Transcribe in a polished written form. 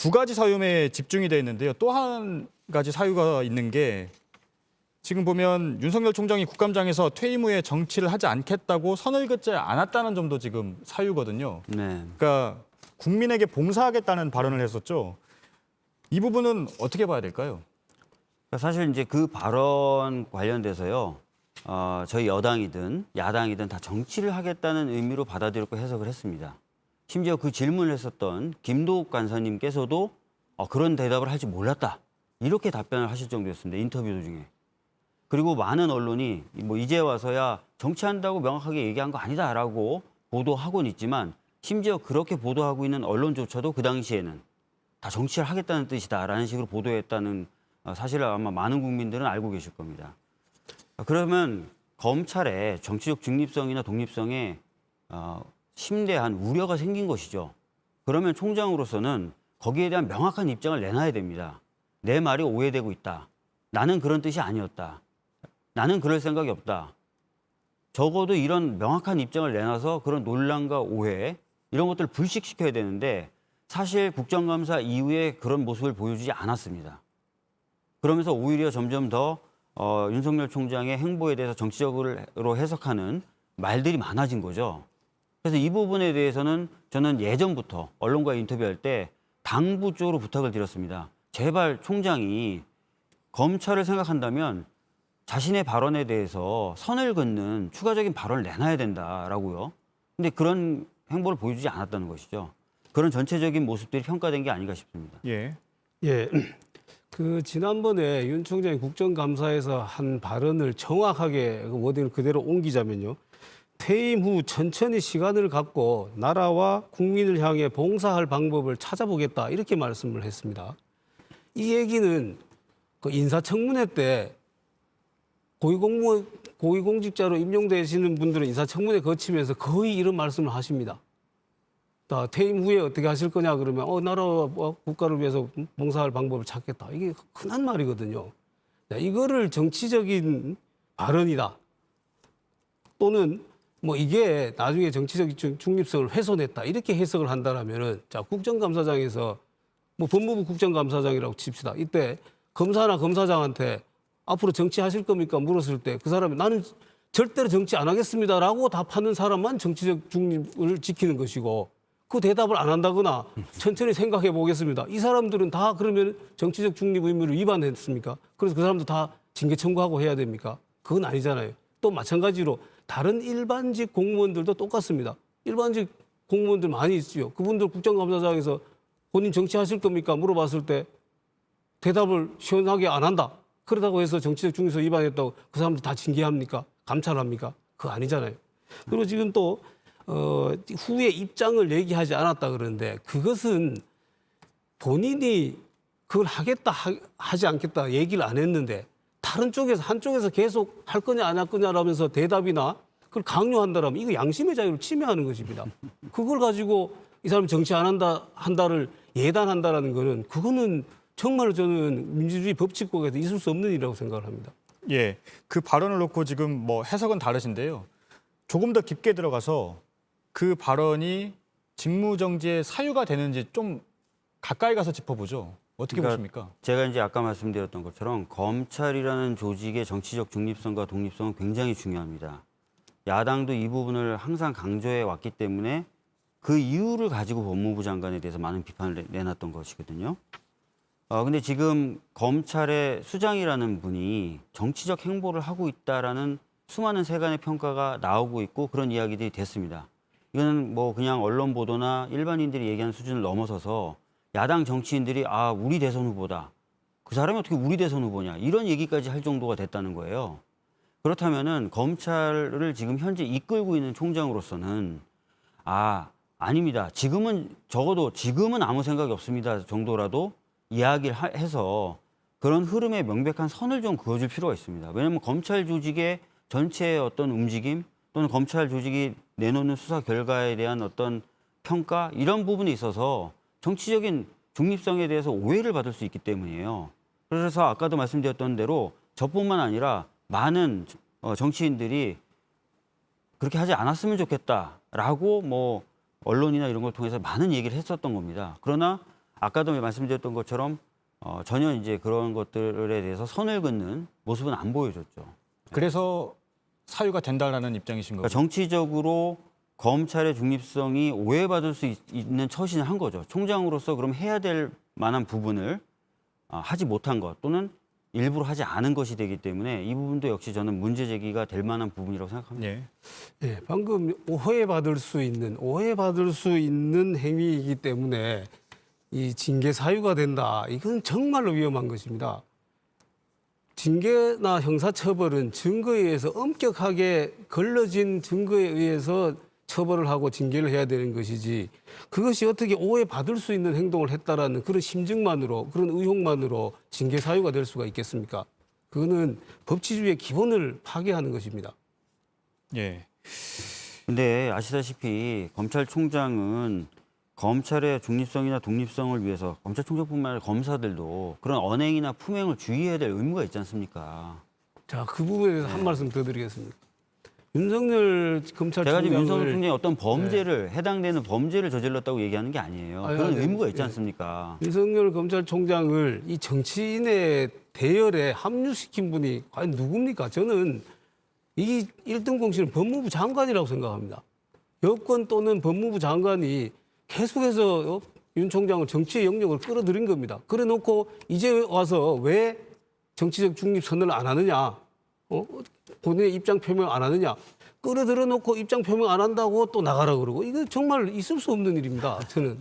두 가지 사유에 집중이 돼 있는데요. 또 한 가지 사유가 있는 게 지금 보면 윤석열 총장이 국감장에서 퇴임 후에 정치를 하지 않겠다고 선을 긋지 않았다는 점도 지금 사유거든요. 네. 그러니까 국민에게 봉사하겠다는 발언을 했었죠. 이 부분은 어떻게 봐야 될까요? 사실 이제 그 발언 관련돼서요. 저희 여당이든 야당이든 다 정치를 하겠다는 의미로 받아들였고 해석을 했습니다. 심지어 그 질문을 했었던 김도욱 간사님께서도 그런 대답을 할 줄 몰랐다. 이렇게 답변을 하실 정도였습니다. 인터뷰 도중에. 그리고 많은 언론이 뭐 이제 와서야 정치한다고 명확하게 얘기한 거 아니다라고 보도하고는 있지만 심지어 그렇게 보도하고 있는 언론조차도 그 당시에는 다 정치를 하겠다는 뜻이다라는 식으로 보도했다는 사실을 아마 많은 국민들은 알고 계실 겁니다. 그러면 검찰의 정치적 중립성이나 독립성에 심대한 우려가 생긴 것이죠. 그러면 총장으로서는 거기에 대한 명확한 입장을 내놔야 됩니다. 내 말이 오해되고 있다. 나는 그런 뜻이 아니었다. 나는 그럴 생각이 없다. 적어도 이런 명확한 입장을 내놔서 그런 논란과 오해 이런 것들을 불식시켜야 되는데 사실 국정감사 이후에 그런 모습을 보여주지 않았습니다. 그러면서 오히려 점점 더 윤석열 총장의 행보에 대해서 정치적으로 해석하는 말들이 많아진 거죠. 그래서 이 부분에 대해서는 저는 예전부터 언론과 인터뷰할 때 당부 쪽으로 부탁을 드렸습니다. 제발 총장이 검찰을 생각한다면 자신의 발언에 대해서 선을 긋는 추가적인 발언을 내놔야 된다라고요. 근데 그런 행보를 보여주지 않았다는 것이죠. 그런 전체적인 모습들이 평가된 게 아닌가 싶습니다. 예. 예. 그 지난번에 윤 총장이 국정감사에서 한 발언을 정확하게 그 워딩을 그대로 옮기자면요. 퇴임 후 천천히 시간을 갖고 나라와 국민을 향해 봉사할 방법을 찾아보겠다 이렇게 말씀을 했습니다. 이 얘기는 그 인사청문회 때 고위공직자로 임용되시는 분들은 인사청문회 거치면서 거의 이런 말씀을 하십니다. 퇴임 후에 어떻게 하실 거냐 그러면 나라와 국가를 위해서 봉사할 방법을 찾겠다. 이게 흔한 말이거든요. 이거를 정치적인 발언이다. 또는 뭐 이게 나중에 정치적 중립성을 훼손했다. 이렇게 해석을 한다면은 자, 국정감사장에서 뭐 법무부 국정감사장이라고 칩시다. 이때 검사나 검사장한테 앞으로 정치하실 겁니까? 물었을 때 그 사람이 나는 절대로 정치 안 하겠습니다라고 답하는 사람만 정치적 중립을 지키는 것이고 그 대답을 안 한다거나 천천히 생각해 보겠습니다. 이 사람들은 다 그러면 정치적 중립 의무를 위반했습니까? 그래서 그 사람도 다 징계 청구하고 해야 됩니까? 그건 아니잖아요. 또 마찬가지로 다른 일반직 공무원들도 똑같습니다. 일반직 공무원들 많이 있죠. 그분들 국정감사장에서 본인 정치하실 겁니까? 물어봤을 때 대답을 시원하게 안 한다. 그러다고 해서 정치적 중립성 위반했다고 그 사람들 다 징계합니까? 감찰합니까? 그거 아니잖아요. 그리고 지금 또 후에 입장을 얘기하지 않았다 그러는데 그것은 본인이 그걸 하겠다 하지 않겠다 얘기를 안 했는데 다른 쪽에서 한쪽에서 계속 할 거냐 안 할 거냐라면서 대답이나 그걸 강요한다라면 이거 양심의 자유를 침해하는 것입니다. 그걸 가지고 이 사람이 정치 안 한다를 예단한다라는 거는 그거는 정말 저는 민주주의 법치국에서 있을 수 없는 일이라고 생각을 합니다. 예. 그 발언을 놓고 지금 뭐 해석은 다르신데요. 조금 더 깊게 들어가서 그 발언이 직무정지의 사유가 되는지 좀 가까이 가서 짚어보죠. 어떻게 보십니까? 제가 이제 아까 말씀드렸던 것처럼 검찰이라는 조직의 정치적 중립성과 독립성은 굉장히 중요합니다. 야당도 이 부분을 항상 강조해 왔기 때문에 그 이유를 가지고 법무부 장관에 대해서 많은 비판을 내놨던 것이거든요. 근데 지금 검찰의 수장이라는 분이 정치적 행보를 하고 있다라는 수많은 세간의 평가가 나오고 있고 그런 이야기들이 됐습니다. 이거는 뭐 그냥 언론 보도나 일반인들이 얘기하는 수준을 넘어서서 야당 정치인들이 우리 대선 후보다. 그 사람이 어떻게 우리 대선 후보냐. 이런 얘기까지 할 정도가 됐다는 거예요. 그렇다면은 검찰을 지금 현재 이끌고 있는 총장으로서는 아닙니다. 적어도 지금은 아무 생각이 없습니다 정도라도 이야기를 해서 그런 흐름에 명백한 선을 좀 그어줄 필요가 있습니다. 왜냐하면 검찰 조직의 전체의 어떤 움직임 또는 검찰 조직이 내놓는 수사 결과에 대한 어떤 평가 이런 부분에 있어서 정치적인 중립성에 대해서 오해를 받을 수 있기 때문이에요. 그래서 아까도 말씀드렸던 대로 저뿐만 아니라 많은 정치인들이 그렇게 하지 않았으면 좋겠다라고 뭐 언론이나 이런 걸 통해서 많은 얘기를 했었던 겁니다. 그러나 아까도 말씀드렸던 것처럼 전혀 이제 그런 것들에 대해서 선을 긋는 모습은 안 보여줬죠. 그래서 사유가 된다라는 입장이신 그러니까 거죠. 정치적으로 검찰의 중립성이 오해받을 수 있는 처신을 한 거죠. 총장으로서 그럼 해야 될 만한 부분을 하지 못한 것 또는 일부러 하지 않은 것이 되기 때문에 이 부분도 역시 저는 문제 제기가 될 만한 부분이라고 생각합니다. 예. 예, 방금 오해받을 수 있는 행위이기 때문에 이 징계 사유가 된다. 이건 정말로 위험한 것입니다. 징계나 형사처벌은 증거에 의해서 엄격하게 걸러진 증거에 의해서 처벌을 하고 징계를 해야 되는 것이지 그것이 어떻게 오해받을 수 있는 행동을 했다라는 그런 심증만으로 그런 의혹만으로 징계 사유가 될 수가 있겠습니까? 그거는 법치주의의 기본을 파괴하는 것입니다. 예. 근데 아시다시피 검찰총장은 검찰의 중립성이나 독립성을 위해서 검찰총장뿐만 아니라 검사들도 그런 언행이나 품행을 주의해야 될 의무가 있지 않습니까? 자, 그 부분에 대해서 한 말씀 더 드리겠습니다. 윤석열 검찰총장을 제가 지금 윤석열 총장이 어떤 범죄를 해당되는 범죄를 저질렀다고 얘기하는 게 아니에요. 아니, 그런 아니, 의무가 있지 예. 않습니까? 윤석열 검찰총장을 이 정치인의 대열에 합류시킨 분이 과연 누굽니까? 저는 이 1등 공신은 법무부 장관이라고 생각합니다. 여권 또는 법무부 장관이 계속해서 윤 총장을 정치의 영역을 끌어들인 겁니다. 그래 놓고 이제 와서 왜 정치적 중립선언을 안 하느냐? 본인의 입장 표명 안 하느냐? 끌어들여 놓고 입장 표명 안 한다고 또 나가라 그러고 이거 정말 있을 수 없는 일입니다. 저는.